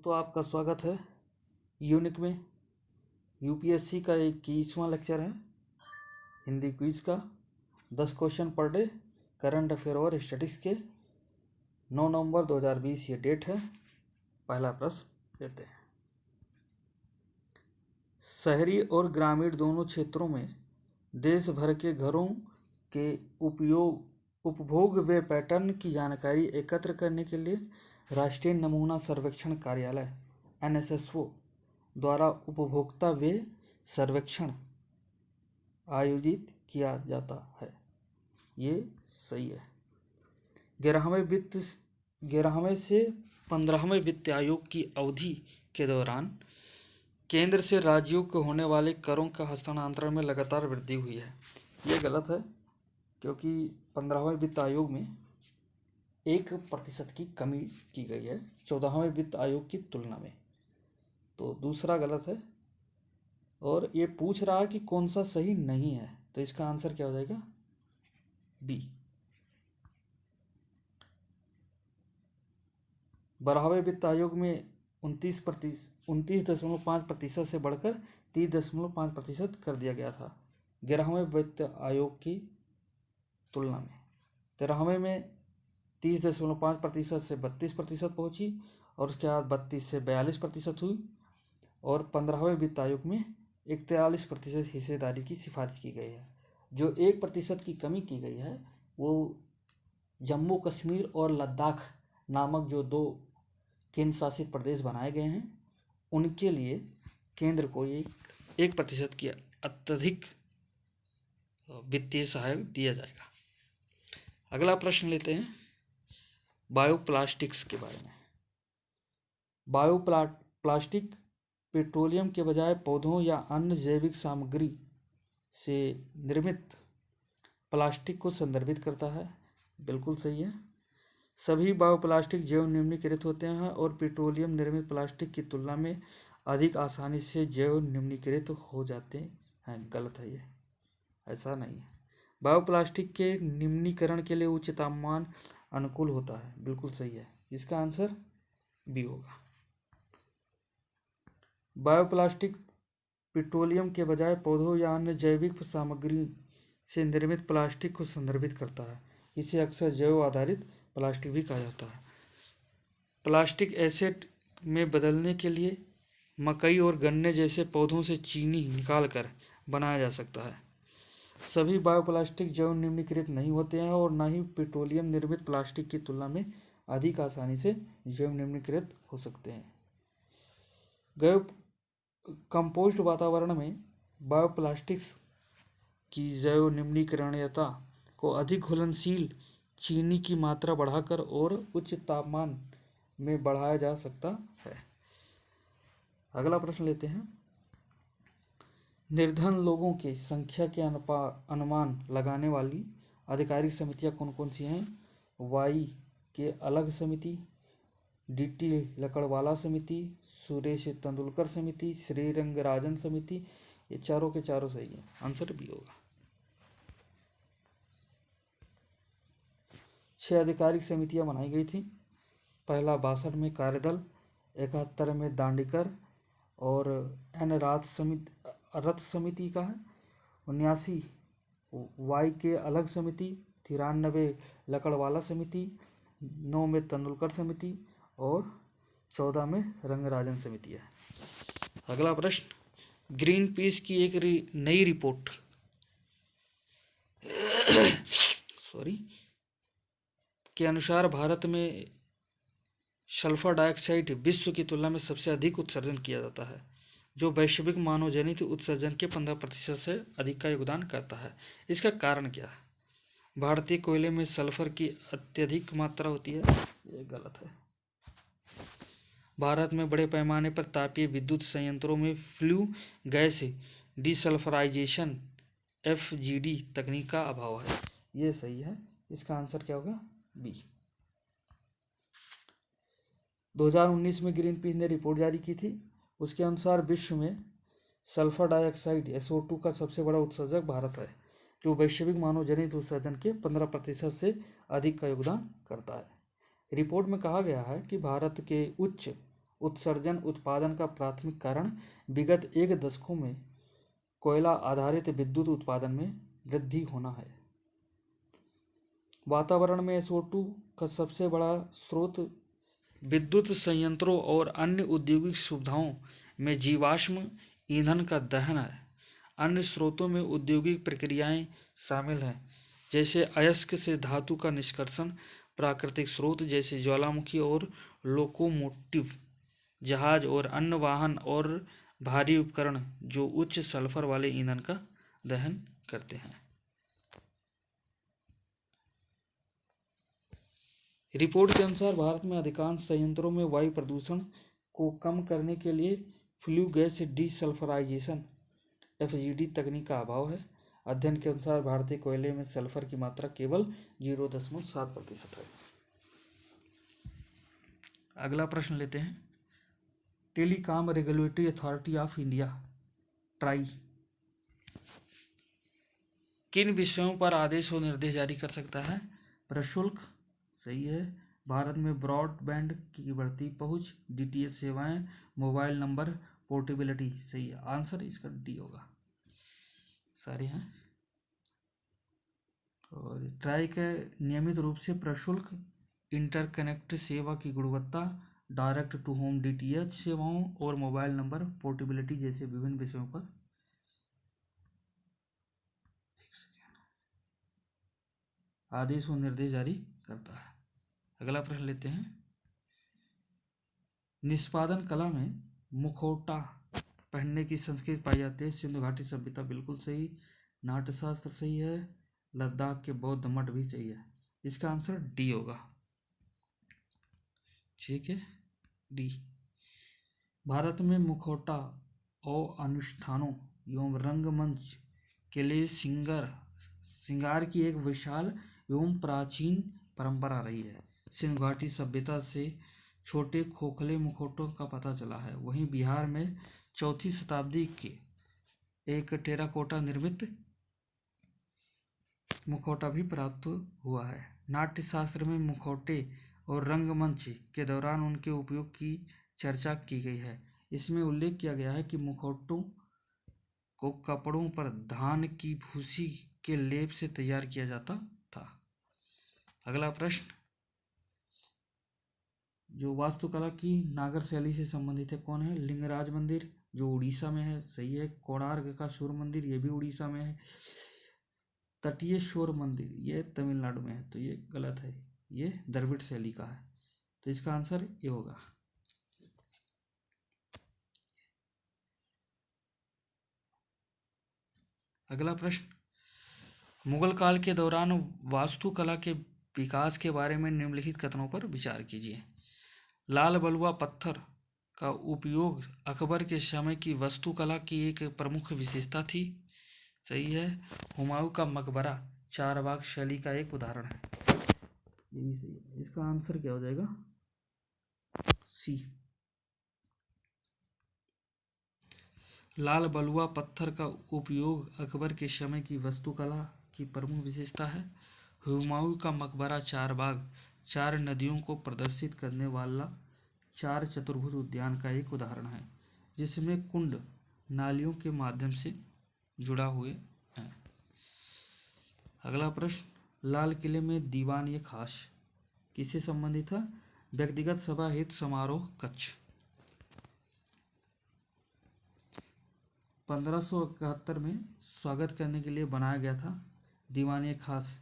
तो आपका स्वागत है यूनिक में। यूपीएससी का 21वां लेक्चर है हिंदी क्विज का। 10 question per day, current affair और स्टैटिस्टिक्स के। 9 नवंबर 2020 ये डेट है। पहला प्रश्न लेते हैं। शहरी और ग्रामीण दोनों क्षेत्रों में देश भर के घरों के उपभोग व्यय पैटर्न की जानकारी एकत्र करने के लिए राष्ट्रीय नमूना सर्वेक्षण कार्यालय NSSO द्वारा उपभोक्ता व्यय सर्वेक्षण आयोजित किया जाता है। ये सही है। 11वें से 15वें वित्त आयोग की अवधि के दौरान केंद्र से राज्यों को होने वाले करों का हस्तांतरण में लगातार वृद्धि हुई है। ये गलत है, क्योंकि 15वें वित्त आयोग में 1% की कमी की गई है 14वें वित्त आयोग की तुलना में। तो दूसरा गलत है। और ये पूछ रहा है कि कौन सा सही नहीं है, तो इसका आंसर क्या हो जाएगा? बी। 12वें वित्त आयोग में 29.5% से बढ़कर 30.5% कर दिया गया था 11वें वित्त आयोग की तुलना में। 13वें में 30.5% से 32% पहुंची और उसके बाद 32 से 42% हुई। और 15वें वित्त आयोग में 41% हिस्सेदारी की सिफारिश की गई है। जो 1% की कमी की गई है वो जम्मू कश्मीर और लद्दाख नामक जो 2 केंद्र शासित प्रदेश बनाए गए हैं, उनके लिए केंद्र को 1% की अत्यधिक वित्तीय सहायता दिया जाएगा। अगला प्रश्न लेते हैं बायोप्लास्टिक्स के बारे में। बायोप्लास्टिक पेट्रोलियम के बजाय पौधों या अन्य जैविक सामग्री से निर्मित प्लास्टिक को संदर्भित करता है। बिल्कुल सही है। सभी बायोप्लास्टिक जैव निम्नीकृत होते हैं और पेट्रोलियम निर्मित प्लास्टिक की तुलना में अधिक आसानी से जैव निम्नीकृत हो जाते हैं। गलत है, ये ऐसा नहीं है। बायोप्लास्टिक के निम्नीकरण के लिए उच्च तापमान अनुकूल होता है। बिल्कुल सही है। इसका आंसर बी होगा। बायोप्लास्टिक पेट्रोलियम के बजाय पौधों या अन्य जैविक सामग्री से निर्मित प्लास्टिक को संदर्भित करता है। इसे अक्सर जैव आधारित प्लास्टिक भी कहा जाता है। प्लास्टिक एसिड में बदलने के लिए मकई और गन्ने जैसे पौधों से चीनी निकालकर बनाया जा सकता है। सभी बायोप्लास्टिक जैव निम्नीकृत नहीं होते हैं और न ही पेट्रोलियम निर्मित प्लास्टिक की तुलना में अधिक आसानी से जैव निम्नीकृत हो सकते हैं। कंपोस्ट वातावरण में बायोप्लास्टिक्स की जैव निम्नीकरणीयता को अधिक घुलनशील चीनी की मात्रा बढ़ाकर और उच्च तापमान में बढ़ाया जा सकता है। अगला प्रश्न लेते हैं। निर्धन लोगों की संख्या के अनुमान लगाने वाली आधिकारिक समितियां कौन कौन सी हैं? वाई के अलग समिति, DT लकड़वाला समिति, सुरेश तेंदुलकर समिति, श्रीरंगराजन समिति। ये चारों के चारों सही है। आंसर बी होगा। 6 आधिकारिक समितियां बनाई गई थी। पहला 62 में कार्यदल, 71 में दांडीकर और N रथ समिति का है। 79 वाई के अलग समिति, 93 लकड़वाला समिति, 9 में तेंदुलकर समिति और 14 में रंगराजन समिति है। अगला प्रश्न। ग्रीन पीस की एक नई रिपोर्ट के अनुसार भारत में सल्फर डाइऑक्साइड विश्व की तुलना में सबसे अधिक उत्सर्जन किया जाता है, जो वैश्विक मानव जनित उत्सर्जन के 15% से अधिक का योगदान करता है। इसका कारण क्या है? भारतीय कोयले में सल्फर की अत्यधिक मात्रा होती है। ये गलत है। भारत में बड़े पैमाने पर तापीय विद्युत संयंत्रों में फ्लू गैस डिसल्फराइजेशन FGD तकनीक का अभाव है। ये सही है। इसका आंसर क्या होगा? बी। 2019 में ग्रीन पीस ने रिपोर्ट जारी की थी। उसके अनुसार विश्व में सल्फर डाइऑक्साइड SO2 का सबसे बड़ा उत्सर्जक भारत है, जो वैश्विक मानव जनित उत्सर्जन के 15% से अधिक का योगदान करता है। रिपोर्ट में कहा गया है कि भारत के उच्च उत्सर्जन उत्पादन का प्राथमिक कारण विगत 1 दशकों में कोयला आधारित विद्युत उत्पादन में वृद्धि होना है। वातावरण में SO2 का सबसे बड़ा स्रोत विद्युत संयंत्रों और अन्य औद्योगिक सुविधाओं में जीवाश्म ईंधन का दहन है। अन्य स्रोतों में औद्योगिक प्रक्रियाएं शामिल हैं, जैसे अयस्क से धातु का निष्कर्षण, प्राकृतिक स्रोत जैसे ज्वालामुखी और लोकोमोटिव, जहाज और अन्य वाहन और भारी उपकरण जो उच्च सल्फर वाले ईंधन का दहन करते हैं। रिपोर्ट के अनुसार भारत में अधिकांश संयंत्रों में वायु प्रदूषण को कम करने के लिए फ्लू गैस डीसल्फराइजेशन FGD तकनीक का अभाव है। अध्ययन के अनुसार भारतीय कोयले में सल्फर की मात्रा केवल 0.7% है। अगला प्रश्न लेते हैं। Telecom regulatory authority of India try किन विषयों पर आदेश और निर्देश जारी कर सकता है? प्रशुल्क, सही है। भारत में ब्रॉडबैंड की बढ़ती पहुंच, DTH सेवाएं, मोबाइल नंबर पोर्टेबिलिटी, सही है। आंसर इसका डी होगा, सारे हैं। और ट्राई के नियमित रूप से प्रशुल्क, इंटरकनेक्ट सेवा की गुणवत्ता, डायरेक्ट टू होम DTH सेवाओं और मोबाइल नंबर पोर्टेबिलिटी जैसे विभिन्न विषयों पर आदेश और निर्देश जारी करता है। अगला प्रश्न लेते हैं। निष्पादन कला में मुखौटा पहनने की संस्कृति पाई जाती है। सिंधु घाटी सभ्यता बिल्कुल सही, नाट्यशास्त्र सही है, लद्दाख के बौद्ध मठ भी सही है। इसका आंसर डी होगा, ठीक है, डी। भारत में मुखौटा और अनुष्ठानों एवं रंगमंच के लिए श्रृंगार की एक विशाल एवं प्राचीन परंपरा रही है। सिंधु घाटी सभ्यता से छोटे खोखले मुखौटों का पता चला है। वहीं बिहार में 4वीं शताब्दी के एक टेराकोटा निर्मित मुखौटा भी प्राप्त हुआ है। नाट्यशास्त्र में मुखौटे और रंगमंच के दौरान उनके उपयोग की चर्चा की गई है। इसमें उल्लेख किया गया है कि मुखौटों को कपड़ों पर धान की भूसी के लेप से तैयार किया जाता था। अगला प्रश्न, जो वास्तुकला की नागर शैली से संबंधित है कौन है? लिंगराज मंदिर जो उड़ीसा में है, सही है। कोणार्क का सूर्य मंदिर ये भी उड़ीसा में है। तटीयेश्वर मंदिर ये तमिलनाडु में है, तो ये गलत है, ये द्रविड़ शैली का है, तो इसका आंसर ये होगा। अगला प्रश्न, मुगल काल के दौरान वास्तुकला के विकास के बारे में निम्नलिखित कथनों पर विचार कीजिए। लाल बलुआ पत्थर का उपयोग अकबर के समय की वास्तुकला की एक प्रमुख विशेषता थी, सही है। हुमायूं का मकबरा चारबाग शैली का एक उदाहरण है, ये भी सही है। इसका आंसर क्या हो जाएगा? सी। लाल बलुआ पत्थर का उपयोग अकबर के समय की वास्तुकला की प्रमुख विशेषता है। हुमायूं का मकबरा चारबाग 4 नदियों को प्रदर्शित करने वाला 4 चतुर्भुज उद्यान का एक उदाहरण है, जिसमें कुंड नालियों के माध्यम से जुड़ा हुए हैं। अगला प्रश्न, लाल किले में दीवान-ए-खास किससे संबंधित है? व्यक्तिगत सभा हित समारोह कक्ष। 1571 में स्वागत करने के लिए बनाया गया था दीवान-ए-खास,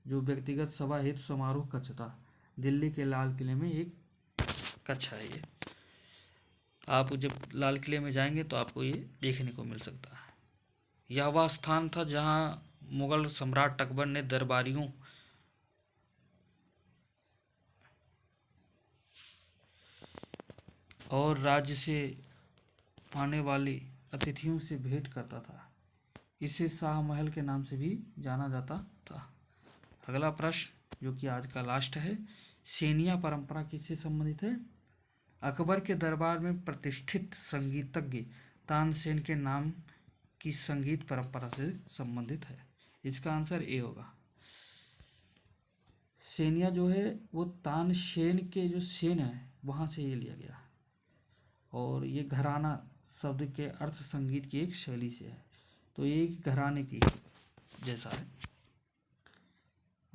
जो व्यक्तिगत सभा हित समारोह कक्ष था। दिल्ली के लाल किले में एक कक्ष है ये। आप जब लाल किले में जाएंगे तो आपको ये देखने को मिल सकता है। यह वह स्थान था जहां मुगल सम्राट अकबर ने दरबारियों और राज्य से आने वाले अतिथियों से भेंट करता था। इसे शाह महल के नाम से भी जाना जाता था। अगला प्रश्न, जो कि आज का लास्ट है, सेनिया परंपरा किससे संबंधित है? अकबर के दरबार में प्रतिष्ठित संगीतज्ञ तानसेन के नाम की संगीत परंपरा से संबंधित है। इसका आंसर ए होगा। सेनिया जो है वो तानसेन के जो सेन है वहाँ से ये लिया गया। और ये घराना शब्द के अर्थ संगीत की एक शैली से है, तो ये एक घराने की जैसा है।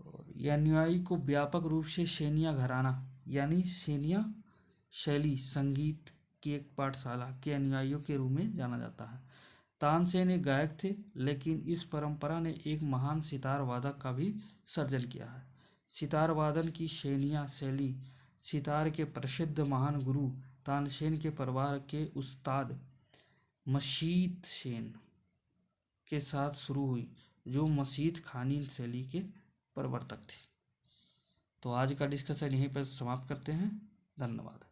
और ये अनुयायी को व्यापक रूप से सेनिया घराना यानी सेनिया शैली संगीत की एक पाठशाला के अनुयायियों के रूप में जाना जाता है। तानसेन एक गायक थे, लेकिन इस परंपरा ने एक महान सितार वादक का भी सर्जन किया है। सितार वादन की सेनिया शैली सितार के प्रसिद्ध महान गुरु तानसेन के परिवार के उस्ताद मशीद सेन के साथ शुरू हुई, जो मशीद खानी शैली के प्रवर्तक थे। तो आज का डिस्कशन यहीं पर समाप्त करते हैं। धन्यवाद।